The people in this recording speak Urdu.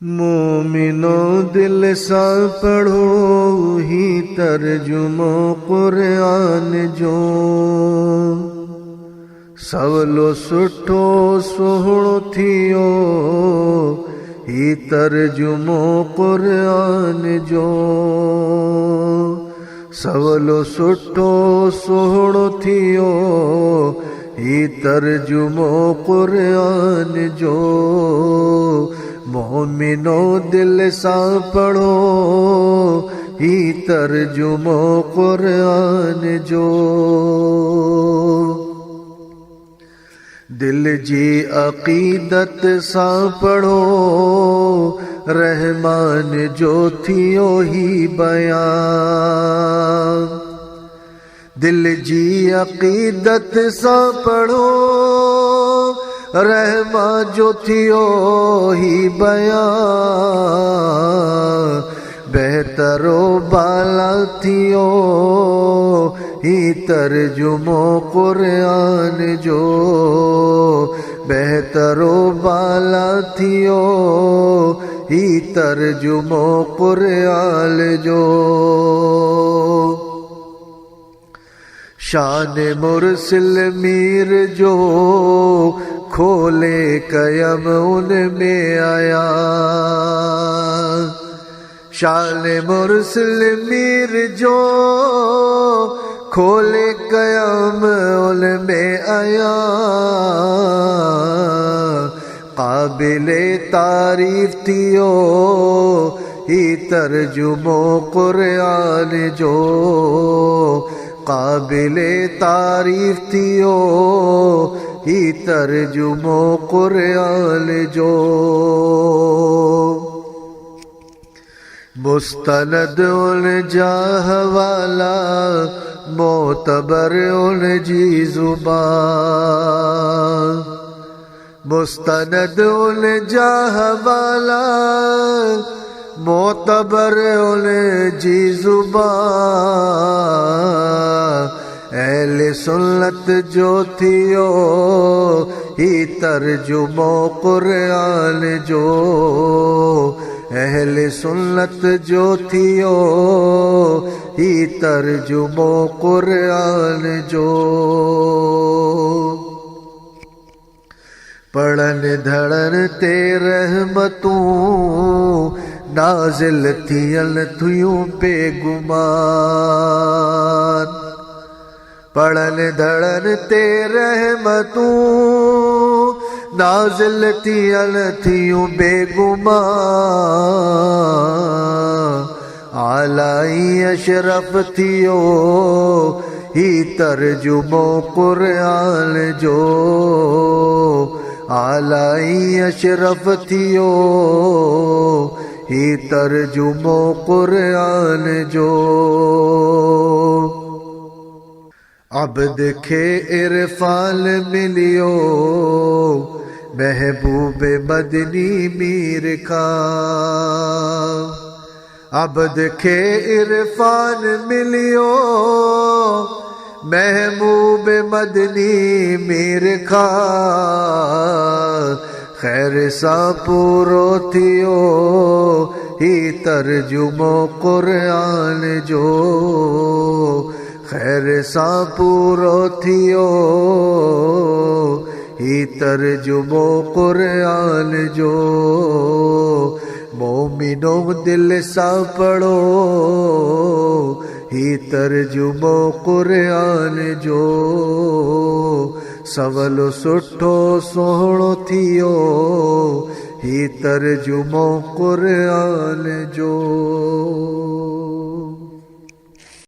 مومنو دل سا پڑھو ہی ترجمہ قرآن جو سولو سٹھو سہڑو تھیو ہی ترجمہ قرآن جو سولو سٹھو سہڑو تھیو ہی ترجمہ قرآن جو مومنو دل سا پڑھو ہی ترجمہ قرآن جو دل جی عقیدت سا پڑھو رحمان جو تھیو ہی بیان دل جی عقیدت سا پڑھو رحمان جو تھیو ہی بیان بہتر و بالا تھیو ہی ترجمہ قرآن جو بہتر و بالا تھیو ہی ترجمہ قرآن جو شان مرسل میر جو کھولے قیم ان میں آیا شان مرسل میر جو کھولے قیم ان میں آیا قابل تعریف تھیو ہی ترجمہ قرآن جو قابل تعریف تھیو ہی ترجمہ قرآن جو مستند ان جاہ والا معتبر ان جی زبان مستند ان جاہ والا معتبر ان جی زبان اہل سنت جو تھیو ہی ترجمہ قرآن جو اہل سنت جو تھیو ہی ترجمہ قرآن جو پڑھن دھڑن تے رحمتوں نازل تھیل تھیوں بے گمان پڑھن دھڑن تے رحمتوں نازل تھیل تھیوں بے گمان اعلی اشرف تھیو ہی ترجمہ قرآن جو اعلی اشرف تھیو ہی ترجمہ قرآن جو عبد کے عرفان ملیو محبوب مدنی میر کا عبد کے عرفان ملیو محبوب مدنی میر کا خیر سا پورو تھیو ہی ترجمہ قرآن جو خیر سا پورو تھیو ہی ترجمہ قرآن جو مومنو دل سا پڑھو ہی ترجمہ قرآن جو سولو سٹھو سہڑو تھیو ہی ترجمہ قرآن جو